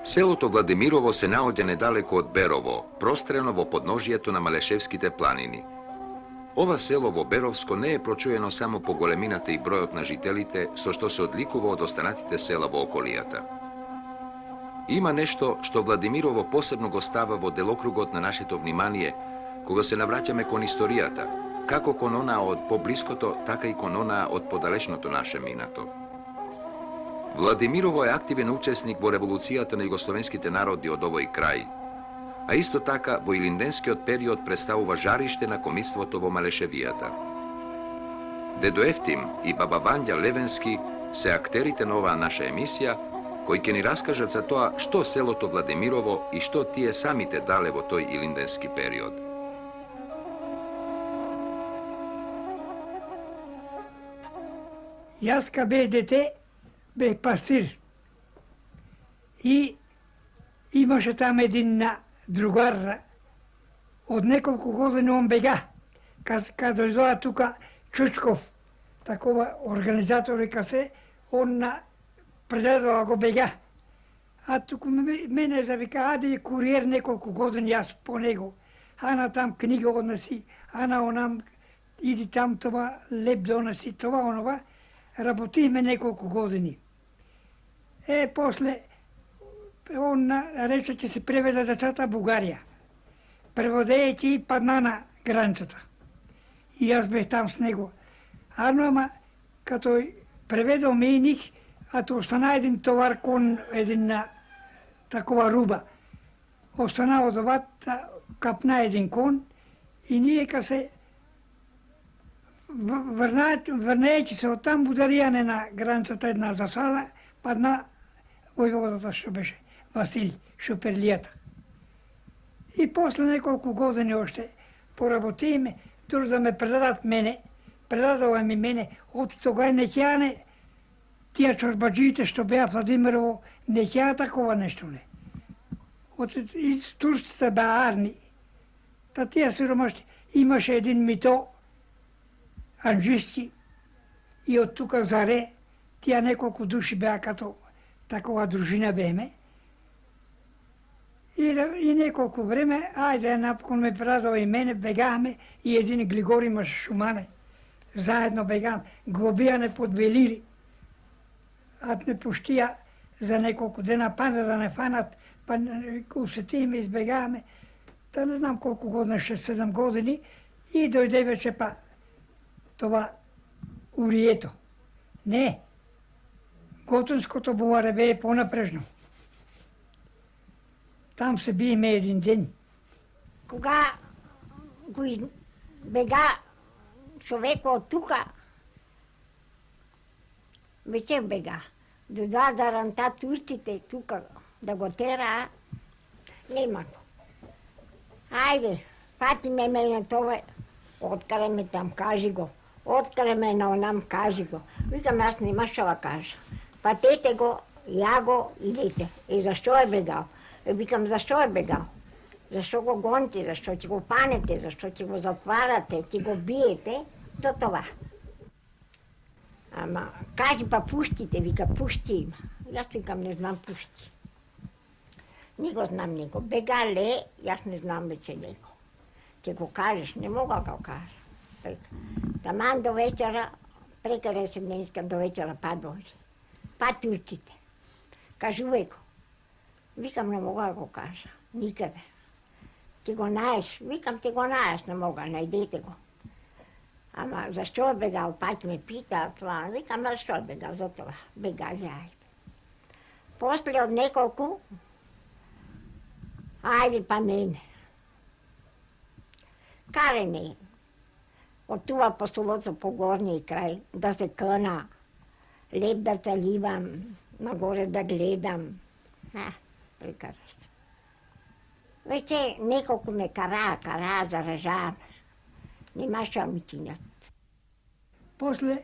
Селото Владимирово се наоѓа недалеко од Берово, прострено во подножието на Малешевските планини. Ова село во Беровско не е прочуено само по големината и бројот на жителите, со што се одликува од останатите села во околијата. Има нешто што Владимирово посебно го става во делокругот на нашето внимание, кога се навраќаме кон историјата, како кон онаа од поблиското, така и кон онаа од подалечното наше минато. Владимирово е активен учесник во револуцијата на југословенските народи од овој крај, а исто така во илинденскиот период представува жариште на комиството во Малешевијата. Дедо Ефтим и баба Вања Левенски се актерите на оваа наша емисија, кои ќе ни раскажат за тоа што селото Владимирово и што тие самите дале во тој илинденски период. Јас ка бех дете, бех пастир. И имаше там един другар, од неколку години он бега. Кад дојдоа тука Чучков, такова организатор и касе, он предадоа го бега. А туку мене завика, аде куриер неколку години јас по него. Ана там книга односи, ана онам, иди там това, леп доноси, това, онова. Работиме неколку години. После, он рече, че се преведе децата Бугарија. Преводејќи и падна на границата. И јас бех там с него. Ама, като преведол ме и них, а то остана един товар кон една такова руба. Остана од овата, капна един кон и ние ка се врнејќи се од там ударијане на границата една засада, падна војводата што беше Васил Шуперлијата. И после неколку години още поработиме, тур да ме предадат мене, предадова ми мене, оти тога не ќајане, тие чорбаджиите што беа Владимирово, не ќаја такова нешто не. И турците беа арни, та тие сиромашни, имаше един мито, анџисти, и од тука заре, тие неколку души беа като такова дружина беме. И неколку време, ајде, напокон ме предадова и мене, бегаме, и един Глигори имаше Шумане. Заедно бегаме, глобијане подбелили. А не пуштија за неколку дена, па да не фанат, па усетиме, избегаваме. Та не знам колку години, 6-7 години, и дојде вече па това урието. Не, Готунското буваре бе понапрежно. Там се биеме един ден. Кога го бега човек од тука, вече бега. Дојдоа да ранта турците тука да го тераа, нема го. Ајде, пати ме на това, откаре ме там, кажи го. Откаре ме на онам, кажи го. Викам, аз нема што ва кажа. Патете го, ја го, идете. И зашто е бегал? Викам, зашто е бегал? Зашто го гоните, зашто ќе го панете, зашто ќе го затварате, ќе го биете, до това. Ама, кажи па пуштите, вика, пушти има. Јас викам, не знам пушти. Ни го знам него. Бега ле, јас не знам веќе него. Ќе го кажеш, не мога да го кажа. Таман до вечера, прекаре се денеска до вечера па дојде. Па турците. Кажувај го. Викам, не мога да го кажа. Никаде. Ти го наеш. Викам, ти го наеш, не мога, најдете го. Ама зашто е бегал, пак ме пита, това. Викам, зашто е бегал, за това. Бегал, ајде. После од неколку, ајде па мене. Каре не. Од това по селото по горниј крај, да се къна, леп да заливам, нагоре да гледам. Прекараш. Вече неколку ме кара, заражава. Нема што ми чинат. После,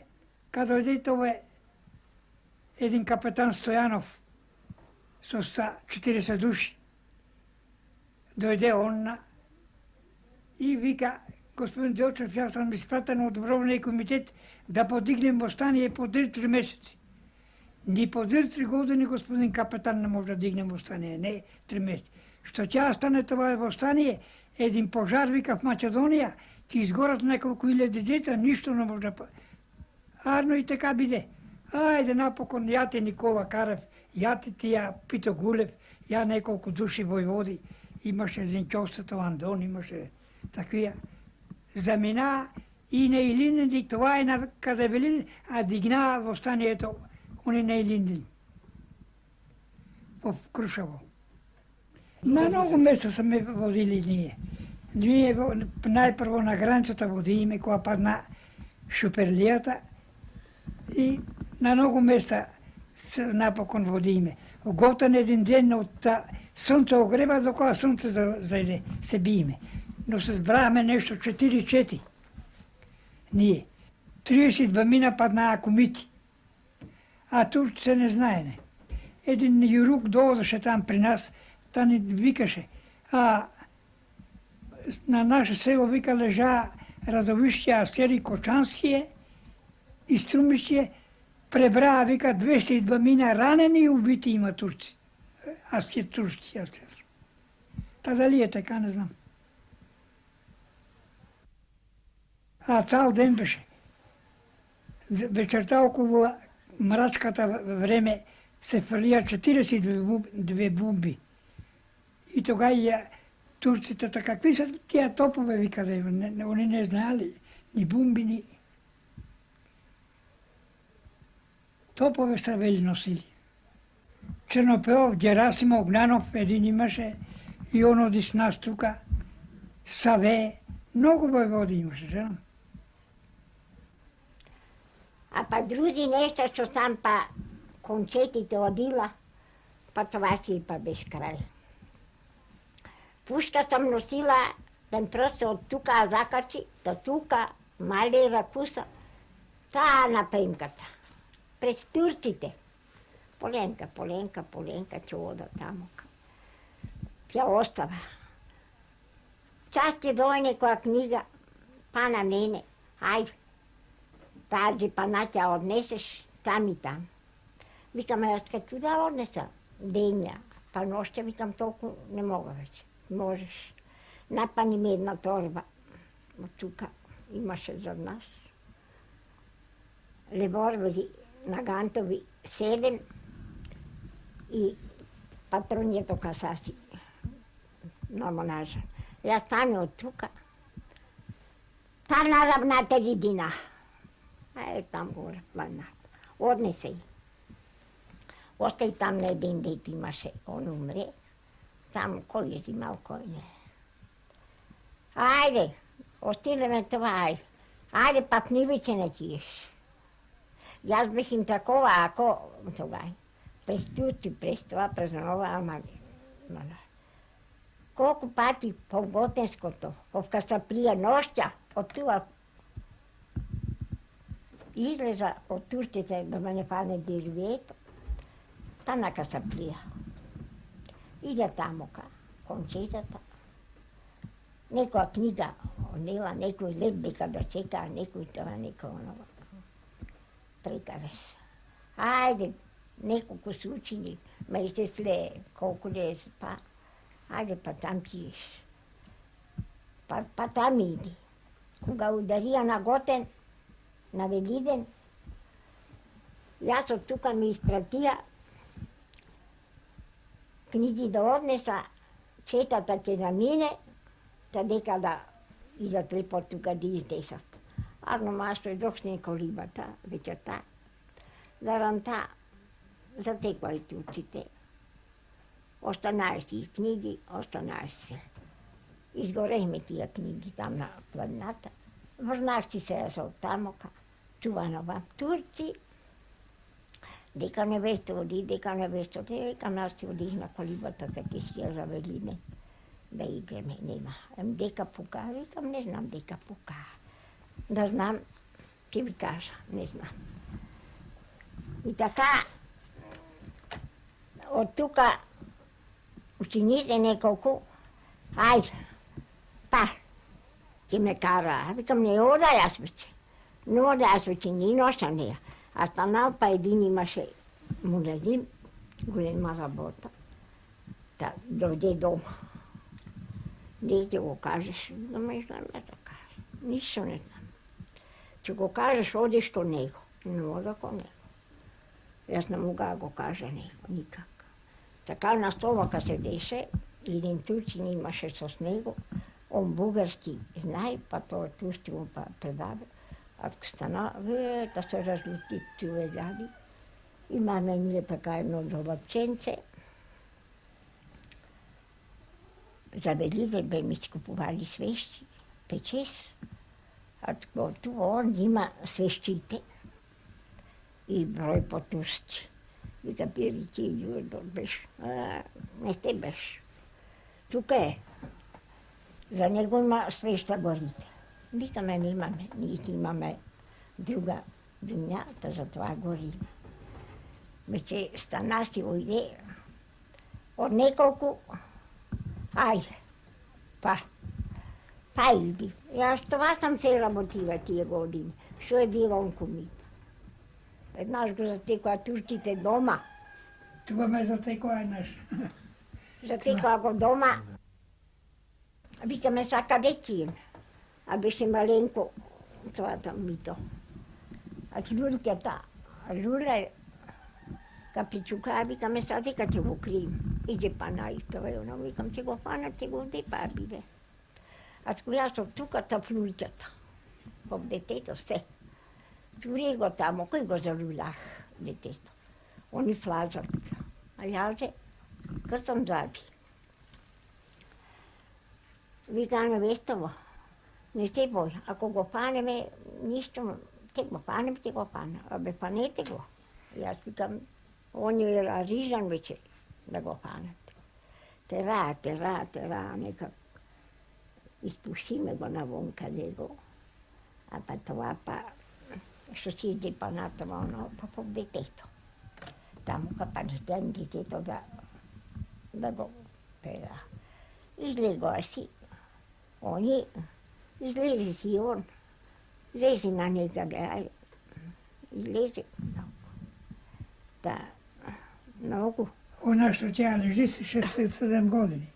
кад дојде тоа един капетан Стојанов со 40 души, дојде он и вика, господин Делчев, јас сам испратен од Доброволниот комитет да подигнем востание по 3 месеци. Ни подир 3 години господин капетан не може да дигне восстание, не 3 месеци. Што ќе стане това восстание, един пожар вика в Македонија, ќе изгорат неколку илјади деца, ништо не може да... Арно и така биде. Ајде напокон, ја те Никола Карев, ја те тија Пито Гулев, ја неколку души војводи, имаше един Ќостето Андон, имаше таквија. Замина и на Илинден, това е на каде Велин, а дигна восстанието, они на Илинден. В Крушево. На много места сме водили ние. Ние најпрво на границата водиме, кога падна Шуперлијата, и на много места напокон водиме. Готан един ден од сонце огрева, до кога сонце зајде, се биеме. Но се збраваме нешто 4-4. Ние. 32 мина паднаа кумити. А турци се не знаене. Един јурук доодеше там при нас, та ни викаше. А на наше село вика лежа Радовишки, Астери, Кочанские и Струмишкие. Пребраа, вика, 202 мина ранени и убити има турци. Турски Астер. Та дали е така, не знам. А цял ден беше. Вечерта около мрачката време се фрлија 42 бомби. И тогава турците, какви са тия топове, вика, они не знаели ни бомби, ни... Топове са вели носили. Чернопеов, Герасимо, Огнанов, един имаше, и он оди с нас тука, Саве, много војводи имаше, знам. А па други нешта што сам па концетите одила, па това си па без крај. Пушка сам носила, да просто од тука закачи, да тука, мали ракуса, таа на примката. Пред турците. Поленка, ќе ода тамо. Ќе остава. Част ќе дојде некоја книга, па на мене, ајде. Тази пана ќе однесеш там и там. Викам, јас ќе да однеса дења, па ноќе викам толку не мога веќе. Можеш. Напани ми една торба. От тука имаше за нас. Револвери на гантови 7 и патронието касаси на монажа. Јас стане од тука. Та на равнатели Дина. Там горе, планата. Однесе и. Остај там на един дете имаше, он умре. Там кој е зимал, кој не. Ајде, остилеме това, ајде. Ајде, пак ни веќе не тиеш. Јас бехим такова, ако тогај. През турци, през това, през нова, ама... Колку пати по Готенското, овка са прија ноќа, од това излеза од турците да ме не падне дирвието, та на Касаплија. Иде тамока, концетата. Некоја книга однела, некој леп дека да чека, некој това, некој онова. Прекареш. Ајде, неколку се учени, ме изтесле колку ли е, па, ајде па там пиеш. Па там иди. Кога ударија на Готен, на Велиден, јас од тука ми испратија книги да однеса, четата ќе замине, та дека да идат лепо тука да издесат. Арно машто дошне колибата вечерта, да ранта затеква и турците. Останаеш си книги, останаеш се. Изгорехме тия книги там на планината. Врнах си се јас од тамока, чуванова турци. Дека невеста оди, дека невеста оди, дека нас си одих на колибата, така си ја завелиме да игреме, нема. Дека пука, викам, не знам дека пука. Да знам, ќе ви кажа, не знам. И така, од тука, ученици неколку, ајде, па, ќе ме кара, викам, не ода јас веќе. Не ода јас веќе, ни ноша неја. А станал па един имаше му наредим голема работа, да дойде дома. Не ќе го кажеш, да ме знам да кажа. Ништо не знам. Ќе го кажеш, одиш кон него. Не ода кон него. Јас не мога да го кажа него, никак. Така на столака се деше, еден турчин имаше со него, он бугарски знае, па тоа турски му предаде. Ако стана, да се разлути човедади. Имаме ние така едно долапченце. За Веливе бе ми скупували свещи, печес. А тоа он има свещите и број по турски. Вика, бери ти Јурдо беше. Не те беше. Тука е. За него има свеща горите. Викаме, немаме, ние имаме друга дуња, та затоа гориме. Веќе Станаси ојде од неколку, ајде, па иди. Јас това сам се работила тие години, што е било он кумит. Еднаш го затекоа турците дома. Тука ме затекоа еднаш. Затекоа го дома. Викаме, са каде ти име? А беше маленко тоа мито. А Луля капичука, викаме, са дека ќе го крием. Иде па најтова, и оно, викам, ќе го фанат, ќе го депа биле. А јас од тука тафлулката, кога детето се. Тури го тамо, кој го залулях детето. Они влазат, а јасе, кај сам заби. Викаме, вестово, не се бој, ако го фанеме, ништо, ќе го фанем, абе фанете го. Јас викам, он е рижан веќе да го фанат. Тера, некак испуштиме го навонка него, а па тоа што си иде па натаму, оно, по детето. Таму па детето да го пера. Излегоа си, излезе си он, лезе на некаде, излезе многу. Она што тя лежи си 67 години.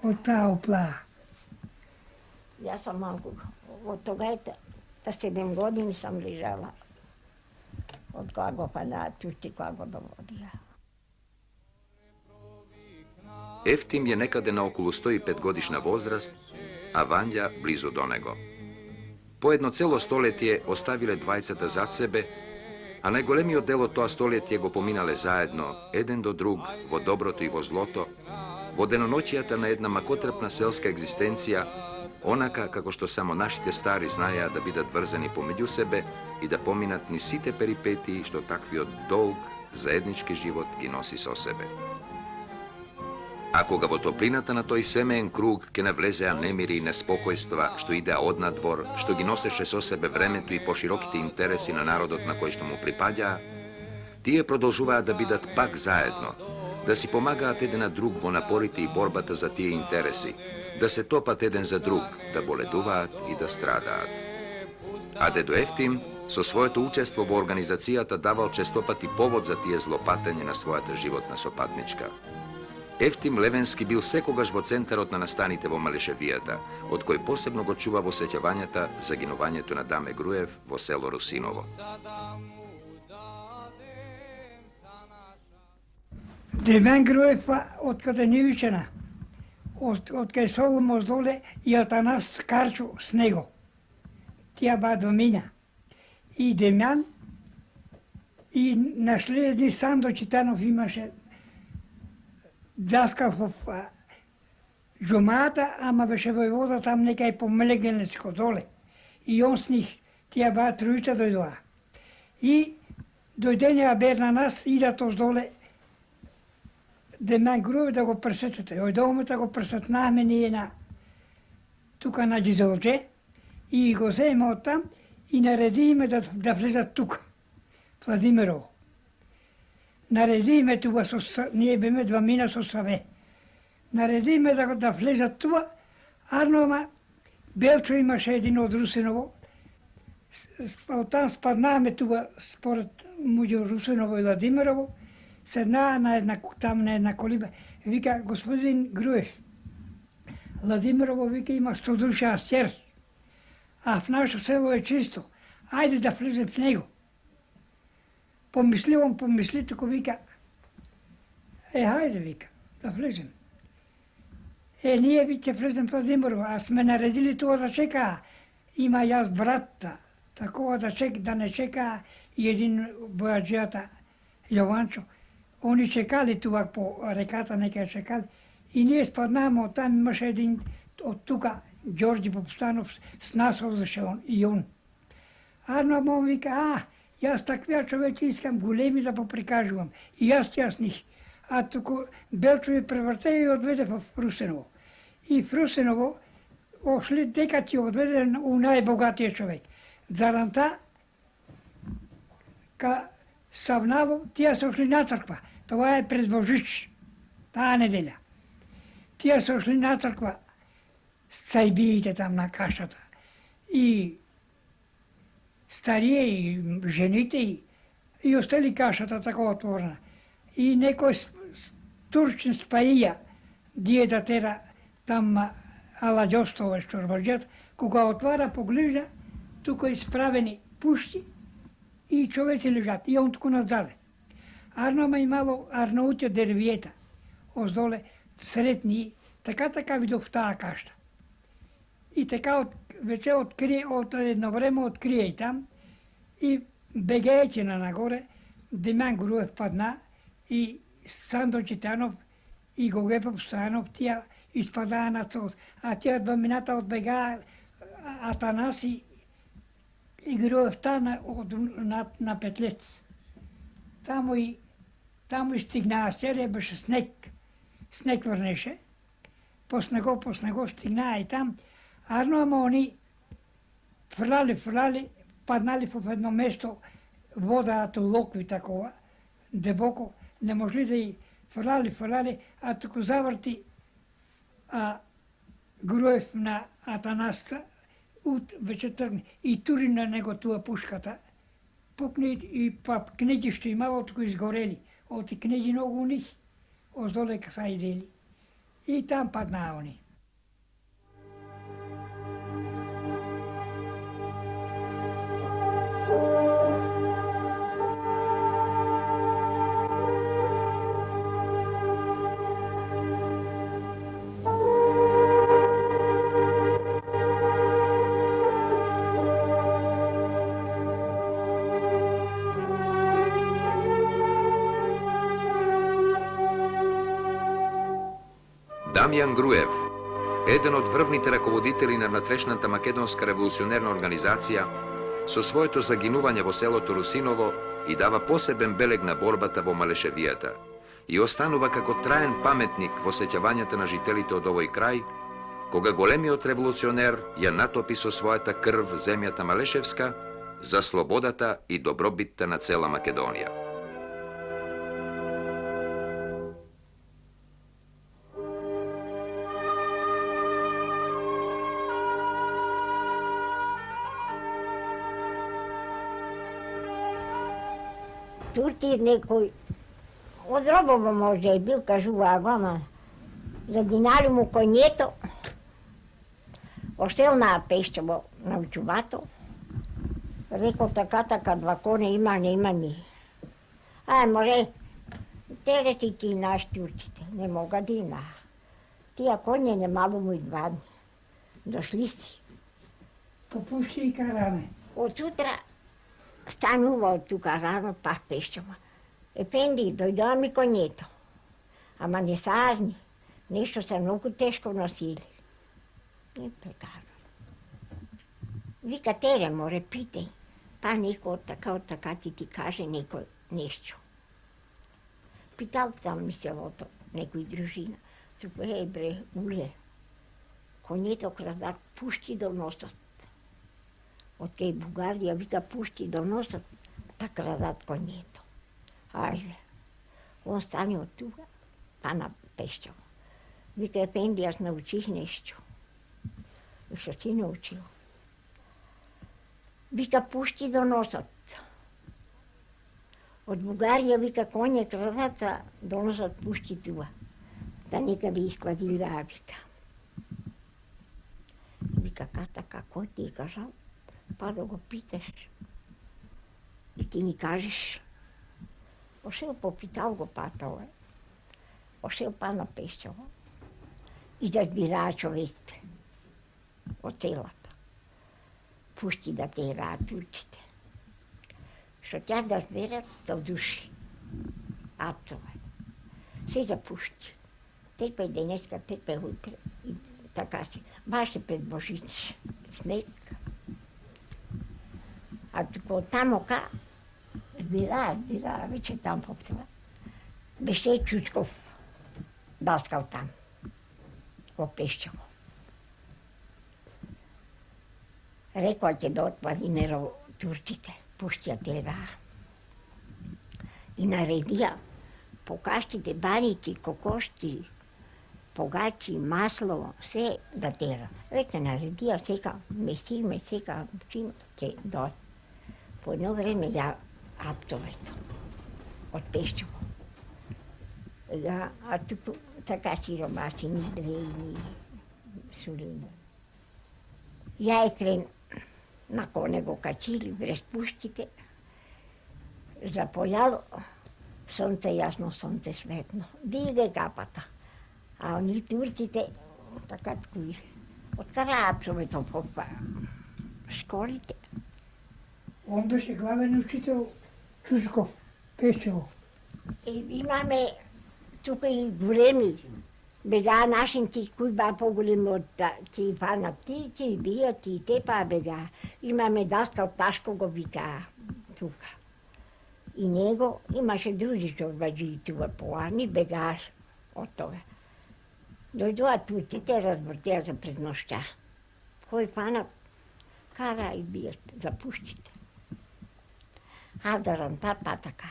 Од таа оплаа. Јас сам малку, од тога 7 години сам лежала. Од кога го панаат турци, кога го доводија. Ефтим je nekade na okolo 105 godišnja возраст, a Vanja blizu do nego. Po jedno celo stoletije ostavile dvajcata zad sebe, a najgolemio delo toa stoletije go pominale zajedno, eden do drug, vo dobroto i vo zloto, vo denonoćijata na jedna makotrpna selska egzistencija, onaka kako što samo našite stari znaja da bidat vrzani pomeđu sebe i da pominat ni site peripetiji što takvi od dolg, zajednički život gi nosi so sebe. Ako ga vo toplinata na toj semejen krug ke ne vlezea nemiri i nespokojstva što ide od nadvor, što gi noseše so sebe vremetu i poširokiti interesi na narodot na koji što mu pripadja, tije продолжуваат да бидат пак заедно, да си помагаат еден на друг во напорите и борбата за тие интереси, да се топат еден за друг, да боледуваат и да страдаат. А дедо Ефтим со своето учество во организацијата давал честопати повод за тие злопатење на својата животна сопатничка. Ефтим Левенски бил секогаш во центарот на настаните во Малешевијата, од кој посебно го чува во сеќавањата за гинувањето на Даме Груев во село Русиново. Демјан Груев, од каде Нивичена, од кај Соломос доле и Атанас Карчо с него. Тија ба до мина. И Демјан, и наследни Сандо Читанов имаше даскал во џумаата, ама беше војвода там некај по Млегенецко доле. И он с них, тија ба тројца дојдоа. И дојденеа бер на нас, идат оздоле Демјан Груев да го пресетете. Ојдовме да го пресетнаме ние на тука на Ѓизелџе и го земе од там и наредиме да влезат тука, Владимирово. Наредиме тука, ние беме двамина со Саве. Наредиме да влезат тука, Арнома, Белчо имаше един од Русиново, Оттам спаднаваме тука, според муѓу Русиново и Владимирово, седнаа там на една колиба. Вика, господин Груев, Владимирово, вика, има 100 души асцер, а в нашето село е чисто. Ајде да влезем в него. Помисли, тако вика, хајде, вика, да влезем. Ние ќе влезем в Владимирово, а сме наредили тоа да чекаа. Има јас братта, такова да не чекаа и един бојаджијата Јованчо. Они чекали тука по реката, нека чекали. И ние спаднаваме од там, имаше един од тука, Ѓорѓи Попстанов, с нас одеше и он. Арно му вика, јас таквија човечи искам големи да поприкажувам. И јас них. А туку Белчо ја преврте и одведе в Русиново. И в Русиново ошли дека ти одведе у најбогатиот човек. Заранта, ка Савнало, тие се ошли на црква. Това е пред Божич, таа неделја. Тие се ошли на црква, цајбиите там на кашата. И старие, и жените, и остали кашата така отворена. И некој турчин спаија, дие да тера там аладјостове што рваđат, кога отвара, поглежда, тука исправени пушти и човеци лежат. И он туку назаде. Арнома имало Арнаутија дервиета, оздоле сретни, така видов таа кашта. И така вече открие, од едно време открие и там, и бегајќи на нагоре, Демјан Груев падна, и Сандро Читанов, и Гоге Попстанов, тие испадаа на цос. А тие два мината одбегаа Атанаси и Груев тана на Петлец. Таму и стигнаа, серија беше снег. Снег врнеше. По снего стигнаа и там. Арно, ама они фрлали, паднали в едно место, водата локви такова, дебоко, не можли да и фрлали, а туку заврти Груев на Атанасца, вече тргне и тури на него туа пушката. Пукне и па книги што имало туку изгорели. Оти книги многу у них, оздоле са идели. И там паднаа они. Дамјан Груев, еден од врвните раководители на внатрешната македонска револуционерна организација, со своето загинување во селото Русиново и дава посебен белег на борбата во Малешевијата и останува како траен паметник во сеќавањата на жителите од овој крај, кога големиот револуционер ја натопи со својата крв земјата Малешевска за слободата и добробитта на цела Македонија. Турти некој од робово може бил, кажуваа ама задинали му коњето, оштел на Пешчево на учувато, рекол така, два коне има, не има ни. Море, тере си ти наш турците, не мога да има. Тия коње не мало му и 2 дни. Дошли си. Попушти и караме. Од сутра станува од тука рано, па Пешчево. Епенди, дојдоа ми коњето. Ама не сажни, нешто се многу тешко носили. Така. Вика, тере, море, питај. Па некој од така ти каже некој нешто. Питал там ми селото, некој дружина. Супе, бре, уле. Коњето крадат, пушти до носот. Од кај Бугарија, вика, пушти до носот, па крадат коњето. Ајде. Он стане од тука, па на Пешчево. Вика, епенди, јас научих нешто. Што ти научил? Вика, пушти доносат. Од Бугарија, вика, коње крадата доносат пушти туа. Да нека ви искладираа, вика. Вика, така, кој ти е кажал? Па да го питаш. И ти ми кажеш. Ошел попитал го патове. Ошел па на Пешчево. И да збираа човеците од селата. Пушти да тераат турците. Што тя да зберат до души. Апцове. Се запушти. Терпе денеска, терпе утре. И така си. Баш пред Божич. Снег. А тука тамока збираа, веќе там поптева. Беше Чучков даскал там. Во Пешчево. Рекоа ќе да отпади неро турците, пуштија тераа. И наредија покаштите, баници, кокошки, погачи, масло, се да тера. Веќе наредија сека месиме, сека чим ќе дојде. По едно време ја аптовето од Пешчево. А туку така сиромаси, ни дрени, сулина. Ја етрен на коне го качили врез пуштите, запојало, сонце јасно, сонце светно, диге капата. А они турците, така ткуи, откара апсовето по школите. Он беше главен учител Чучков, Пешчево. Имаме тука и големи, бега нашинци, кои ба поголеми од ти фанат, ти бијат, ти те па бега. Имаме даскал Ташко го викаа тука. И него имаше други чорбаджи тука поани, бегаа од тоа. Дојдоа турците, разбртеа за пред ноќта. Кој фанат, кара и бијат, запуштите. Авдаран па така.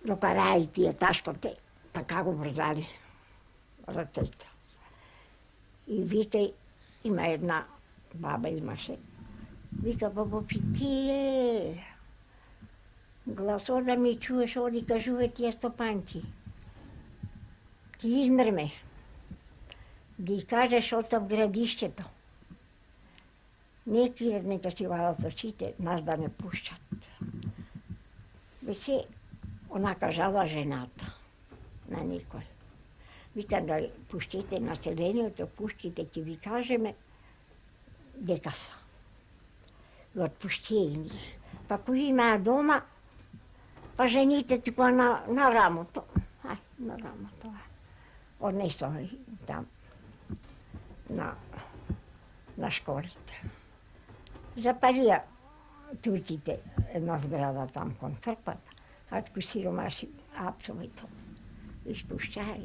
Докара и тие Ташкоте, така го врзали ръцете. И вика, има една баба имаше. Вика, бабо, ти гласо да ми чуеш, оди кажуве тия стопанки. Ти измрме. Ги кажеш од градишчето. Не крият, нека си вадат очите, нас да не пушчат. Беше онака жала жената на никој. Вика да пуштите населението, пуштите, ќе ви кажеме дека са. И отпуштие и нив. Па кои имаа дома, па жените тука на рамото. Ај, на рамото. Однесо там на школите. Запалија турците една зграда там кон црквата, а туку сиромаши апсовито испуштаа.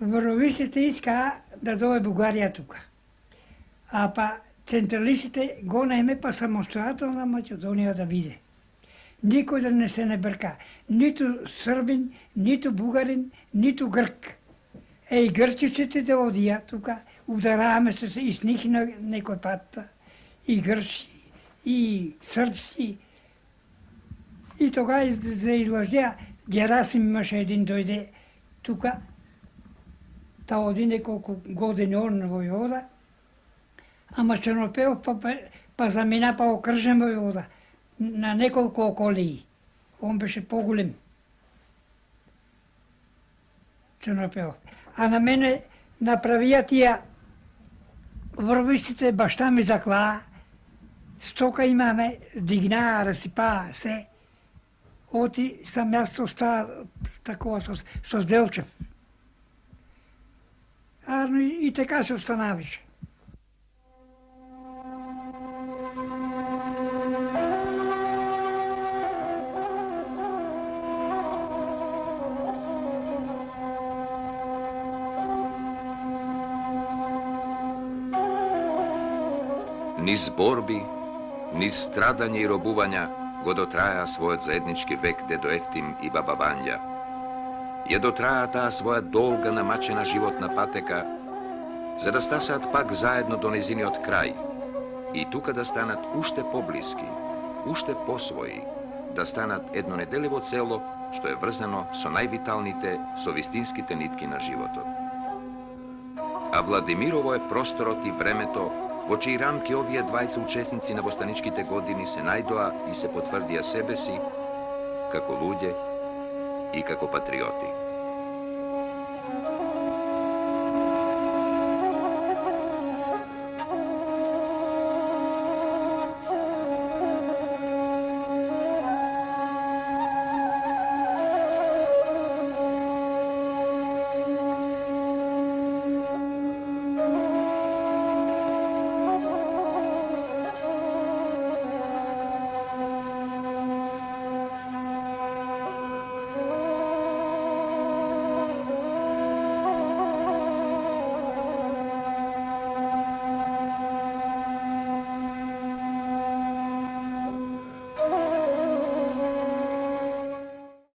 Вровисите искаа да дое Бугарија тука. А па централистите го наеме па самостојателна Македонија да биде. Никој да не се не брка. Ниту србин, ниту бугарин, ниту грк. И грчиците да одија тука, удараваме се и с нив на некој пат. И грчи, и српски. И тога за излажеа, Герасим имаше един дојде тука, та оди неколку години он војода, ама Чернопеов па замина па окржен војода на неколку околии. Он беше поголем. Чернопеов. А на мене направија тија врвисите, башта ми заклаа, стока имаме, дигнаа, расипаа се. Оти сам јас остаа такова со Зделчев. Арно и така се останавише. Низ борби, низ страдање и робувања го дотраја својот заеднички век дедо Ефтим и баба Вања. Ја дотраја таа своја долга намачена животна патека, за да стасаат пак заедно до незиниот крај, и тука да станат уште поблиски, уште посвои, да станат едно неделиво цело што е врзано со највиталните, со вистинските нитки на животот. А Владимирово е просторот и времето во чии рамки овие двајца учесници на востаничките години се најдоа и се потврдија себе си како луѓе и како патриоти.